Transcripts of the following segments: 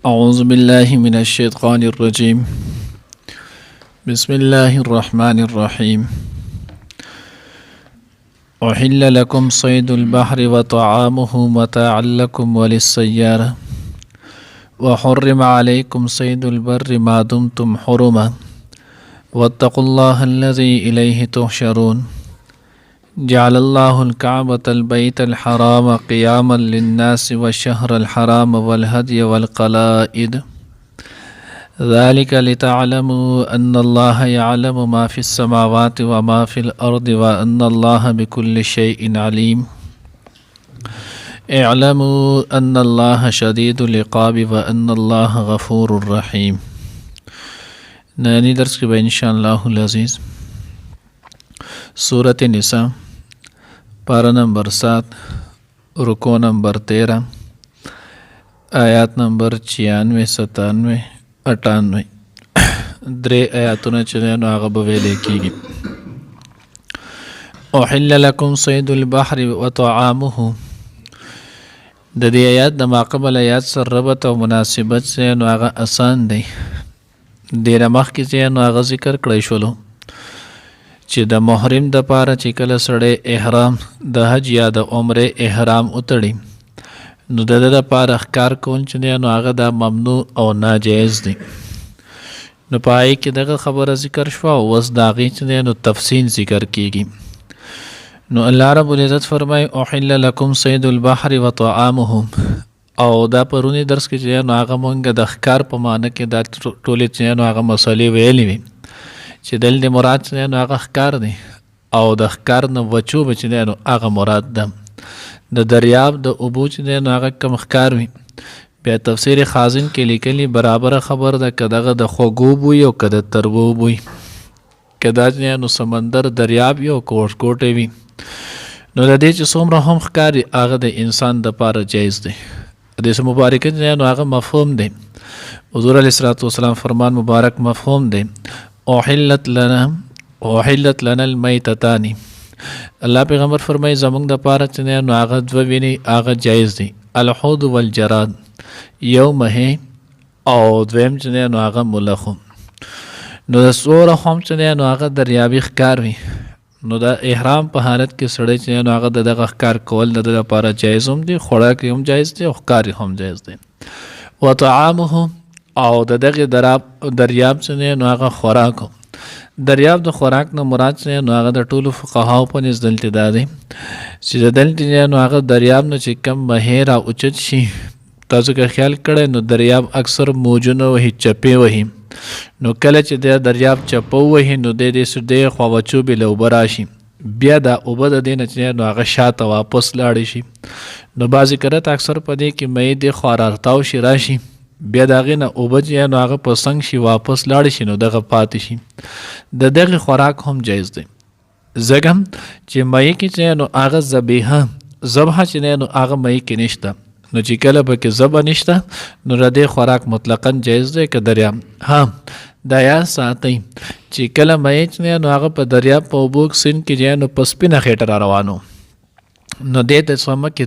أعوذ بالله من الشيطان الرجيم. بسم الله الرحمن الرحيم. أحل لكم صيد البحر وطعامه متاعا لكم وللسيارة وحرم عليكم صيد البر ما دمتم حرما واتقوا الله الذي إليه تحشرون. جعل الله الكعبة البيت الحرام قياما للناس والشهر الحرام والهدي والقلائد ذلك لتعلموا أن الله يعلم ما في السماوات وما في الأرض وأن الله بكل شيء عليم. اعلموا أن الله شديد العقاب وأن الله غفور رحيم. نانی درس کی ان شاء اللہ العزیز سورۃ نساء پارہ نمبر 7 رکوع نمبر 13 آیات نمبر 96 97 98 درې آیاتونه چې نو هغه به ویل کېږي. احل لکم صید البحر وطعامه د دې آیات د ماقبل آیات سره ربط او مناسبت چې نو هغه آسان دی. ډېره مخکې چې نو هغه ذکر کړی شولو چې د محرم د پاره چې کله سړی احرام د حج یا د عمره احرام اتړي نو د د پاره ښکار کول چې نو هغه دا ممنوع او ناجایز دی. نو پای کې دغه خبره ذکر شوه او اوس د هغې چې نو تفصیل ذکر کیږي. نو الله رب العزت فرمایي احل لکم صید البحر وطعامه او دا پرونی درس کې چې نو هغه مونږ د ښکار په معنی کې دا ټولې چې نو هغه مسلې ویلې وي چې دلته مراد چې نو هغه ښکار دی او د ښکار نه وچو به چې نو هغه مراد ده. د دریاب د اوبو چې نو هغه کم ښکار وي بیا تفسیر خازن کې لیکلي برابره خبر ده که دغه د خوږو بوی او که د تربو بوی که دا چې نو سمندر دریاب وي او کوټې وي نو د دې چې څومره هم ښکاري هغه د انسان دپاره جایز دی. حدیث مبارکه چې نو هغه مفهوم دی. حضور علیه الصلاة والسلام فرمان مبارک مفهوم دی احلت لنا المیتتان. الله پیغمبر فرمایي زمونږ دپاره چې نو هغه دوه وینې هغه جایز دی الحوض والجراد یو مهی او دویم چې نو هغه ملخو. نو د څوره هم چې نو هغه دریابي ښکار وي نو د احرام په حالت کې سړی چې نو هغه د دغه ښکار کول د لپاره جایز هم دی خوراک هم جایز دی او ښکار هم جایز دی. وطعامه او د دغه دریاب چې نو هغه خوراک دریاب د خوراک نه مراد چې نو هغه د ټولو فقهاو په نزد دلته دا دی چې د دلته نو هغه دریاب نه چې کم بهیر او اوچت شي تاسو که خیال کړئ نو دریاب اکثر موجونه وهي چپې وهي نو کله چې د دریاب چپه وهي نو د دې سدې خوا وچوبې له اوبه راشي بیا دا اوبه د دې نه چې نو هغه شاته واپس لاړې شي نو بعضې کرت اکثر په دې کې مې د خوا رارتاو شي راشي بیا د هغې نه اوبه چې نو هغه په څنګ شي واپس لاړې شي نو دغه پاتې شي. د دغې خوراک هم جایز دی ځکه چې مې کې چې نو هغه ذبحه چې نو هغه مې کې نشته نو چې کله پکې ذبح نشته نو د دې خوراک مطلقاً جایز دی که دریاب. ها دا یاد ساتئ چې کله مې چې نو هغه په دریاب په اوبو سیند کې چې نو په سپینه خېټه را روانو نو دې ته سمکې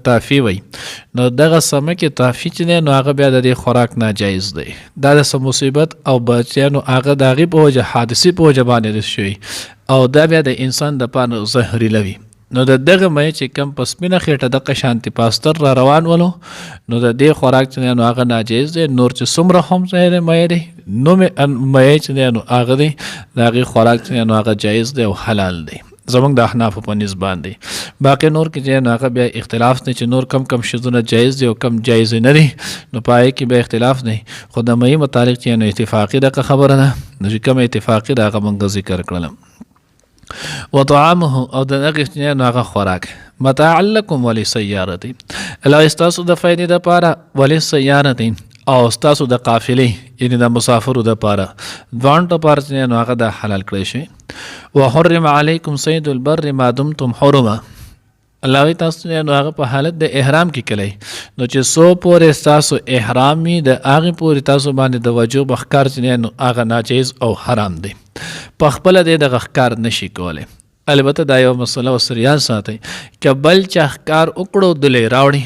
طافي وایي نو دغه سمکې طافي چې نو هغه بیا د دې خوراک ناجایز دی. دا د څه مصیبت او بچیانو هغه د هغې په وجه حادثې په وجه باندې شوي او دا بیا د انسان دپاره زهریله وي. نو د دغه مې چې کم په سپینه خېټه دغه شانتي پاستر را روان ولو نو د دې خوراک چې نو هغه ناجایز دی. نور چې څومره هم ځای مې دی نو مې چې نو هغه دی د هغې خوراک چې نو هغه جایز دی او حلال دی زمونږ د احنافو په نسبت باندې. باقي نور کې چې نو هغه بیا اختلاف دی چې نور کم شیزونه جایز دی او کم جایز نه دی نو پای کې بیا اختلاف دی. خو د مې متعلق چې نو اتفاقي دغه خبره ده نو چې کوم اتفاقي ده هغه مونږ ذکر کړلم. وطعامه او د هغې نو هغه خوراک متاعا لکم ولسیارتي الله ستاسو د فایدې دپاره ولسیارتي او ستاسو د قافلې یعنې د مسافرو دپاره دواړو دپاره چې نو هغه د حلال کړی شي. وحرم علیکم صید البر ما دمتم حرما الله وی تاسو نو هغه په حالت د احرام کې کلی نو چې څو پورې ستاسو احرام وي د هغې پورې تاسو باندې د وجوب ښکار چې نو هغه ناجایز او حرام دی. په خپله دی دغه ښکار نشي کولی. البته دا یو مسله ورسره یاد ساتئ که بل چا ښکار وکړو دلی راوړي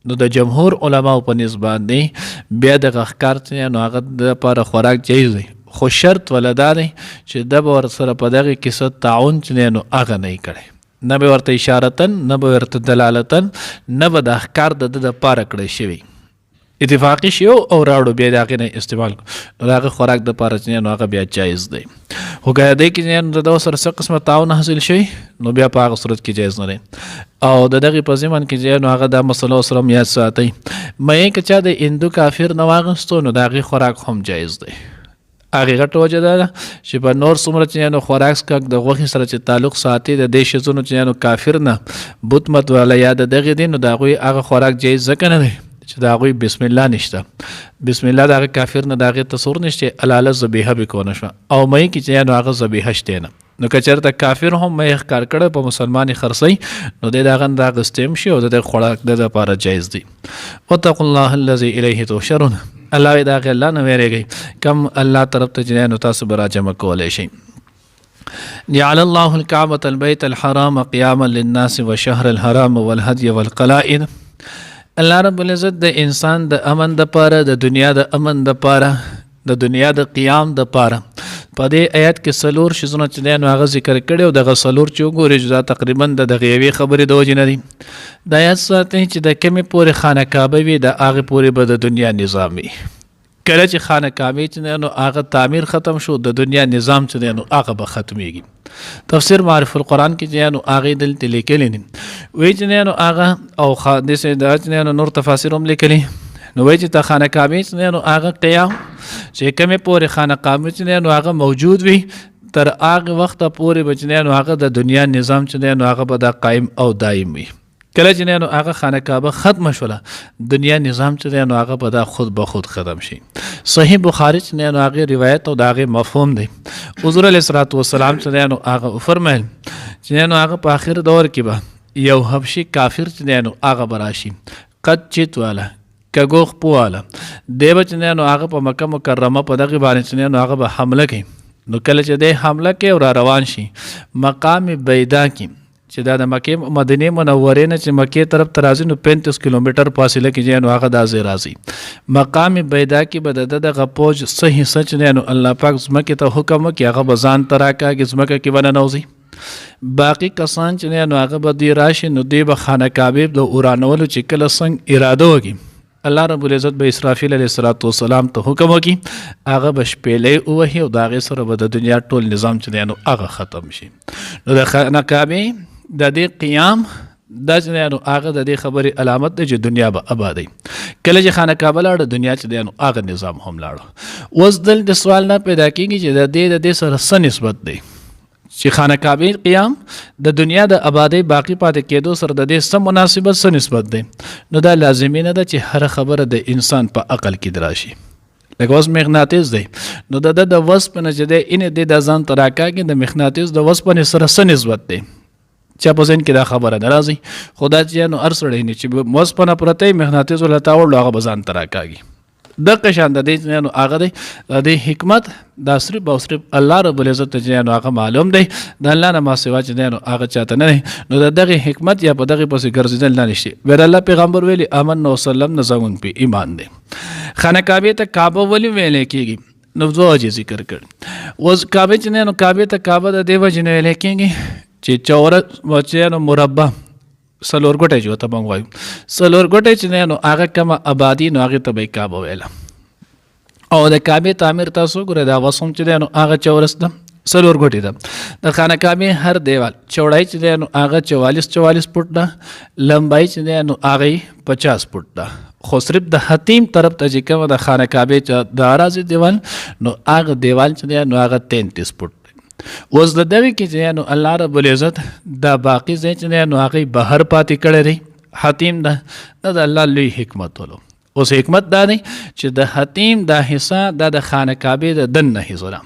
نو د جمهور علماو په نسبت باندې بیا دغه ښکار چې نو هغه د لپاره خوراک جایز دی، خو شرط ولدا دی چې د به ورسره په دغه کیسه تعاون چې نو هغه نه یې کړی، نه به ورته اشارتن، نه به ورته دلالتن، نه به د ښکار د ده دپاره کړی شوي، اتفاقي شی او راوړو بیا د هغې نه استعمال کړو، نو د هغه خوراک دپاره چې نو هغه بیا جایز دی. خو که دی کې نو د ده سره څه قسمه تعاون حاصل شوي نو بیا په هغه صورت کې جایز نه دی. او د دغې په ضمن کې چې نو هغه دا مسله سره هم یاد ساتئ، مې که چا د هندو کافر نه واغستو نو د هغې خوراک هم جایز دی. هغې غټه وجه دا ده چې په نور څومره چې نو خوراک څښاک د غوښې سره چې تعلق ساتي د دې ښځونو چې نو کافر نه بت مت والا یا د دغې دي، نو د هغوی هغه خوراک جایز ځکه نه دی چې د هغوی بسم الله نشته، بسم الله د هغه کافر نه د هغې تصور نشته، الاله ذبیحه به کونه شوه، او مې کې چې نو هغه ذبیحه شته نه، نو که چېرته کافر هم مې ښکار کړی په مسلمان یې خرڅوي نو دی د هغه نه راغستی هم شي او د دې خوراک د دپاره جایز دی. واتقوا الله الذي الیه تحشرون، الله وایي د هغې الله نه ویرېږئ کم الله طرف ته چې نو تاسو به راجمع کولی شئ. جعل الله الكعبة البيت الحرام قياما للناس والشهر الحرام والهدي والقلائد، الله رب العزت د انسان د امن د پاره، د دنیا د امن د پاره، د دنیا د قیام د پاره په دې آیات کې څلور شیزونه چې دی نو هغه ذکر کړي او دغه څلور چې وګورئ چې دا تقریبا د دغې یوې خبرې د وجې نه دي. دا یاد ساتئ چې د کمې پورې خانه کعبه وي د هغې پورې به د دنیا نظام وي. کله چې خانه کعبې چې دی نو هغه تعمیر ختم شو د دنیا نظام چې دی نو هغه به ختمیږي. تفسیر معرف القرآن کې چې نو هغې دلته لیکلی دي وایي چې دی نو هغه او داسې دا چې نو نور تفاسیر هم لیکلي، نو وایي چې د خانه کعبې چې دی نو هغه قیام چې کمې پورې خانه کعبه چې دی نو هغه موجود وي تر هغه وخته پورې به چې دی نو هغه د دنیا نظام چې دی نو هغه به دا قایم او دایم وي. کله چې نو هغه خانه کعبه ختم شوله دنیا نظام چې دی نو هغه به دا خود به خود ختم شي. صحیح بخاري چې نو هغې روایت او د هغې مفهوم دی، حضور علیه الصلاة والسلام چې دی نو هغه وفرمیل چې نو هغه په آخر دور کې به یو حبشي کافر چې دی نو هغه به راشي قد چیت والا کږو خپو والا، دی به چې نو هغه په مکه مکرمه په دغې باندې چې نو هغه به حمله کوي. نو کله چې دی حمله کوي او را روان شي مقام بیدا کې چې دا د مکې مدینې منورې نه چې مکې طرف ته راځي نو 35 کیلومتر فاصله کې نو هغه دا ځای راځي. مقام بیدا کې به د دغه پوج څه حصه چې نو الله پاک ځمکې ته حکم وکړي هغه به ځان ته راکاږي، ځمکه کې به ننوځي. باقي کسان چې نو هغه به دی راشي نو دی به خانه کعبې د ورانولو چې کله څنګه اراده وکړي الله رب العزت به اسرافیل علیه السلام ته حکم وکړي هغه به شپېلۍ ووهي او د هغې سره به د دنیا ټول نظام چې دی نو هغه ختم شي. نو د خانه کعبې د دې قیام دا چې نو هغه د دې خبرې علامت دی چې دنیا به آبادی. کله چې خانه کعبه لاړه دنیا چې دی نو هغه نظام هم لاړه. اوس دلته سوال نه پیدا کېږي چې د دې سره څه نسبت دی چې خانه کعبې قیام د دنیا د آبادی باقی پاتې کېدو سره د دې څه مناسبت څه نسبت دی. نو دا لازمي نه ده چې هر خبره د انسان په عقل کې دراشي. لکه اوس مغناطیس دی نو د وسپ نه چې دی انې د ځان ته راکاږي د مغناطیس د وسپ نه سره څه نسبت دی چا په ذهن کې دا خبره نه راځي. خو دا چې نو هر سړی نه چې وسپ نه پرته وي مغناطیس ورله تاوړلو هغه به ځان ته راکاږي. دغه شان د دې نو هغه دی د دې حکمت دا صرف او صرف الله رب العزت ته نو هغه معلوم دی، د الله نه ما سوا چې نو هغه چاته نه دی. نو د دغه حکمت یا په دغه پسې ګرځېدل نه نشي. بیر الله پیغمبر ویلي آمنا وسلم نه زمونږ په ایمان دی. خانه کعبې ته کعبه ولې ویلی کېږي نو دوه وجې ذکر کړ. اوس کعبې چې نو کعبې ته کعبه د دې وجې نه ویلی کېږي چې چورس چې نو مربع څلور ګوټی چې ورته موږ وایو څلور ګوټی چې نو هغه کومه آبادي نو هغې ته به یې کعبه ویله. او د کعبې تعمیر تاسو ګورئ دا اوس هم چې دی نو هغه چورس ده څلور ګوټې ده. د خانه کعبې هر دیوال چوړی چې دی نو هغه 44 فوټ ده، لمبای چې دی نو هغه 50 فوټ ده. خو صرف د حتیم طرف ته چې کومه د خانه کعبې د اراضي دیوال نو هغه دیوال چې دی نو هغه 33 فوټ. اوس د دغې کې چې نو الله رب العزت دا باقي ځای چې دی نو هغې بهر پاتې کړی دی حتیم ده. دا د الله لوی حکمت ولو. اوس حکمت دا دی چې د حتیم دا حصہ دا د خانه کعبې د دننه حصه ده.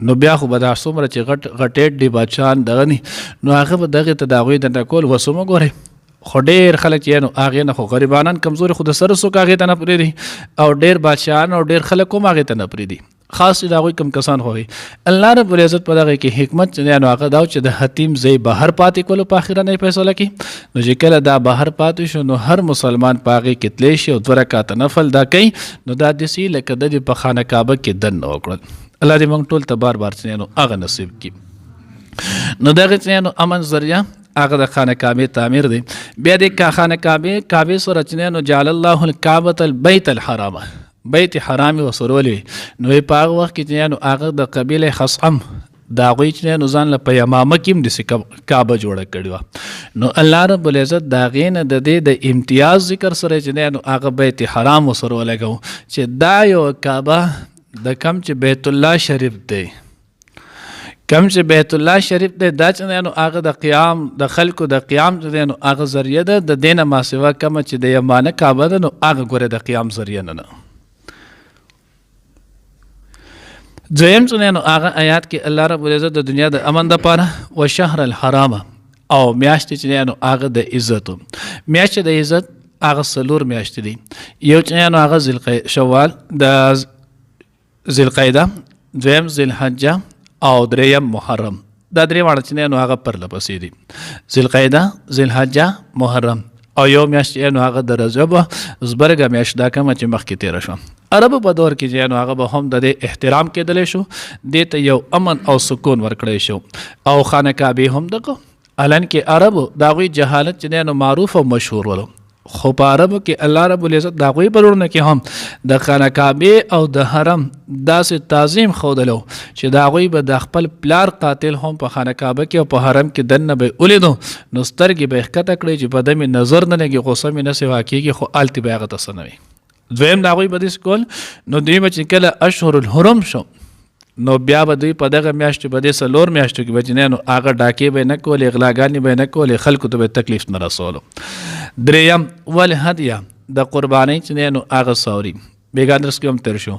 نو بیا خو به دا څومره چې غټېټ دي بادشاهان دغه ني نو هغه به دغې ته د هغوی دننه کول وسومه ګورئ. خو ډېر خلک چې نو هغې نه خو غریبانان کمزوري خو د سره څوک هغې ته نه پرېږدي او ډېر بادشاهان او ډېر خلک هم هغې ته نه پرېږدي. خاص دا غوي کم کسان خوي الله رب العزت په دغه کې حکمت چې نو هغه دا چې د حتیم زی بهر پاتې کولو په اخره نه فیصله کی نو چې کله دا بهر پاتې شو نو هر مسلمان پاغه کې تلی شي او 2 رکعات نفل دا کوي نو دا د سی لکه د په خانه کعبه کې دن وکړل الله دې موږ ټول ته بار بار چې نو هغه نصیب کی نو دغه چې نو امن ذریعہ هغه د خانه کعبه تعمیر دی بیا د خانه کعبه سره چې نو جعل الله الكعبه البيت الحرام بیت حرام وسرولې نو په هغه وخت کې چې نو هغه د قبیله خصعم دا غوي چې نو ځان له پیمامه کې د کعبه جوړه کړو نو الله رب العزت دا غین د دې د امتیاز ذکر سره چې نو هغه بیت حرام وسرولې چې دا یو کعبه د کم چې بیت الله شریف دی کم چې بیت الله شریف دی دا چې نو هغه د قیام د خلکو د قیام چې نو هغه ذریعہ ده د دینه ما سوا کم چې د یمانه کعبه ده نو هغه ګوره د قیام ذریعہ نه دویم چې نو هغه آیات کې الله رب العزت د دنیا د امن د پاره او شهر الحرام او میاشت چې نو هغه د عزت میاشت د عزت هغه سلور میاشت دي یو چې نو هغه شوال د ذوالقعده دویم ذوالحجه او دریم محرم دا درې واړه چې نو هغه پر لپسې دي ذوالقعده ذوالحجه محرم او یو میاشت نو هغه د رجب زبرګه میاشت دا کوم چې مخکې تیر شو عربو په دور کې چې نو هغه به هم د احترام کېدلی شو دې ته یو امن او سکون ورکړی شو او خانه کعبه هم دغه الان کې عربو دا غوي جهالت چې نو معروف او مشهور ولو خو په عربو کې الله رب العزت دا غوي پرونه کې هم د خانه کعبه او د حرم داسې تعظیم خودلو چې دا غوي به د خپل پلار قاتل هم په خانه کعبه کې او په حرم کې دنه به ولیدو نو سترګې به ښکته کړي چې په دمه نظر نه لګي غوسه مې نه سوا کېږي خو التی به هغه تسنوي دویم دا غوي بدیس کول نو دوی چې کله اشهر الحرم شو نو بیا به دوی په دغه میاشتو به د سلور میاشتو کې بچنه نو هغه ډاکې به نه کولې اغلاګانې به نه کولې خلکو ته به تکلیف نه رسولو دریم ول هدیه د قربانی چې نو هغه سوري بیگان درس کې هم تر شو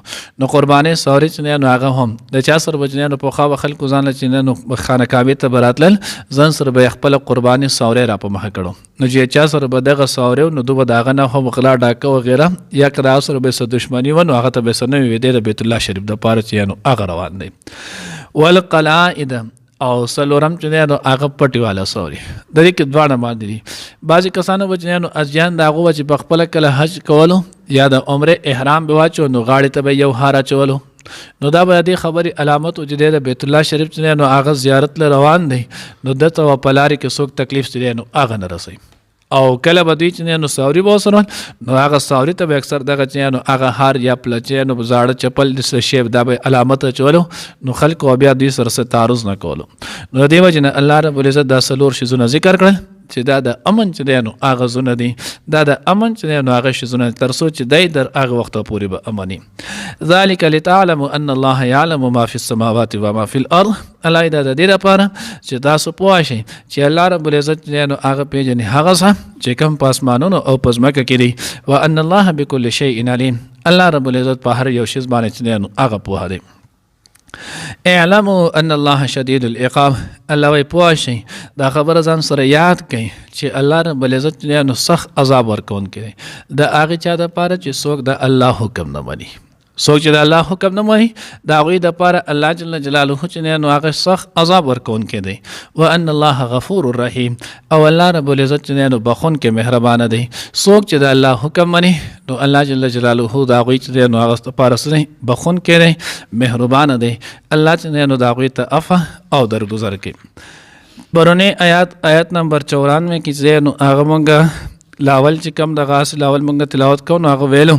نو قربانی سوري چې نو هغه هم د چا سره بچنه نو په خوا خلکو ځان چې نو خانه کعبه ته براتل ځان سره به خپل قربانی سوري را په مخ کړو نو چې چا سره به دغه سوري نو دوه داغه نه هم غلا ډاکه و غیره یا کرا سره به دښمنی ونه هغه ته به سنوي وي د بیت الله شریف د پاره چې نو هغه روان دی والقلائد او سلورم چې نو هغه پټي والا سوري د دې کې دواړه ماده دي بعضی کسانو چې نو ازجان داغه چې په خپل کله حج کولو یا د عمره احرام به واچو نو غاړې ته به یو هاره چولو نو دا به دې خبري علامت او جدي د بیت الله شریف چې نو هغه زیارت ل روان دی نو دته په پلاری کې څوک تکلیف ستړي نو هغه نه رسي او کله به دوی چې نو سوري به سره نو هغه سوري ته به اکثر دغه چې نو هغه هار یا پلچې نو زاړه چپل د شیب دا به علامت چولو نو خلکو بیا دوی سره تعارض نه کولو نو دیو جن الله رب العزت دا سلور شیزونه ذکر کړل چې دا د امن چې نو هغه زونه دي دا د امن چې نو هغه شیزونه تر څو چې دای در هغه وخت پورې به امني ذالک لتعلم ان الله يعلم ما في السماوات وما في الارض الله دا د دې لپاره چې تاسو پوه شئ چې الله رب العزت نو هغه پیژني هغه چې کوم پاسمانونو او پزماکه کې دي وان الله بكل شيء عليم الله رب العزت په هر یو شی باندې چې نو هغه پوه دی اعلموا ان الله شدید العقاب الله وی پوه شئ دا خبره ځان سره یاد کړئ چې الله رب العزت نو سخت عذاب ورکون کړي د هغه چا د پاره چې څوک د الله حکم نه مني څوک چې د الله حکم نه مني دا غوي د پاره الله جل جلاله چې نو هغه سخت عذاب ورکون کړي وان الله غفور رحیم او الله رب العزت چې نو بخون کې مهربان دی څوک چې د الله حکم مني نو الله جل جلاله دا غوي چې نو هغه پاره سره بخون کړي مهربان دی الله چې نو دا غوي ته عفو او درگذر کړي برونه آیات نمبر 94 کې نو هغه مونږه لاول چې کم د غاس لاول مونږ تلاوت کوو نو هغه ویلو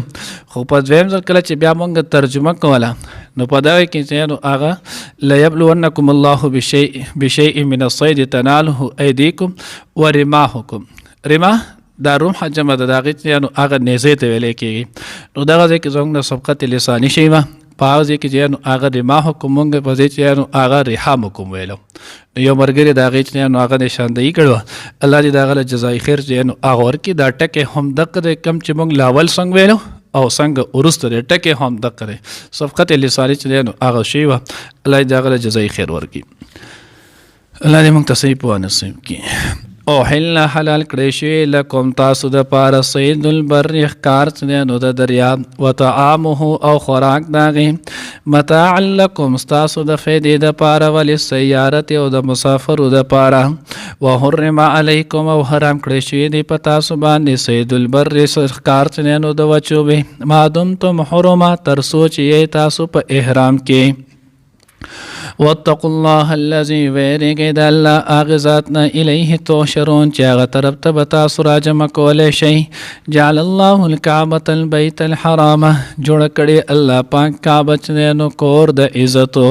خو په دویم ځل کله چې بیا مونږ ترجمه کوله نو په دا کې چې نو هغه ليبلونکم الله بشيء من الصيد تناله ايديكم ورماحكم رماح دا روح جمع د داغه چې نو هغه نيزه ته ویل کېږي نو دغه ځکه زموږ سبقت لسانی شي ما پاوځي کې چې نو هغه رماحكم مونږ په دې چې نو هغه رحمكم ویلو یو مرګري دا غي چې نو هغه نشاندهي کړو الله دې دا غل جزای خیر چې نو هغه ورکی دا ټکه هم دغه کم چې مونږ لاول څنګه ویلو او څنګه ورسته ټکه هم دغه صفقت لسانی چې نو هغه شی و الله دې دا غل جزای خیر ورکی الله دې مونږ ته صحیح په نصیب کړي او حل حلال کړی شوی لکم تاسو د پاره صید البر ښکار څه نو د دریاب وطعامه او خوراک داغې متاع لکم ستاسو د فیدې د پاره وللسیارة او د مسافرو د پاره وحرم علیکم او حرام کړی شوی دی په تاسو باندې صید البر ښکار څه نو د وچوبې ما دمتم حرما تر سوچ یې تاسو په احرام کې واتقوا الله الذي ويرګي د الله اغزاتنا الیه تحشرون چې هغه طرف ته به تاسو راجمع کولی شئ جعل الله الکعبة البیت الحرام جوړ کړي الله پاک کعبه چې نو کور د عزتو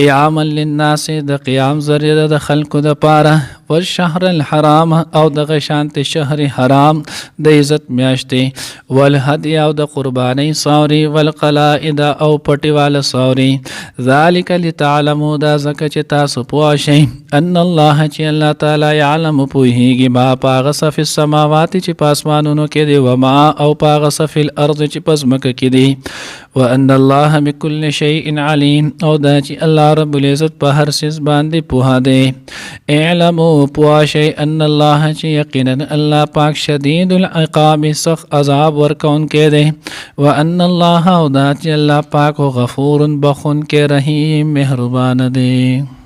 قیاما للناس د قیام ذریعه د خلکو د پاره والشهر الحرام او د غشانت شهر حرام د عزت میاشتې والهدی او د قربانی ساوري والقلائد او پټیواله ساوري ذالک لتعلموا دا زکه چې تاسو پوه شئ ان الله چې الله تعالی يعلم پوهیږي ما پاغه صف السماوات چې پاسمانونو کې دی و ما او پاغه صف الارض چې پزمکه کې دی وان الله بكل شيء عليم او دا چې الله رب العزت په هر څه باندې پوها دی اعلموا پواشی ان الله چې یقینا الله پاک شدید العقاب سخت عذاب ورکون کې دی وان الله او دا چې الله پاک غفور بخون کې رحیم مهربان دی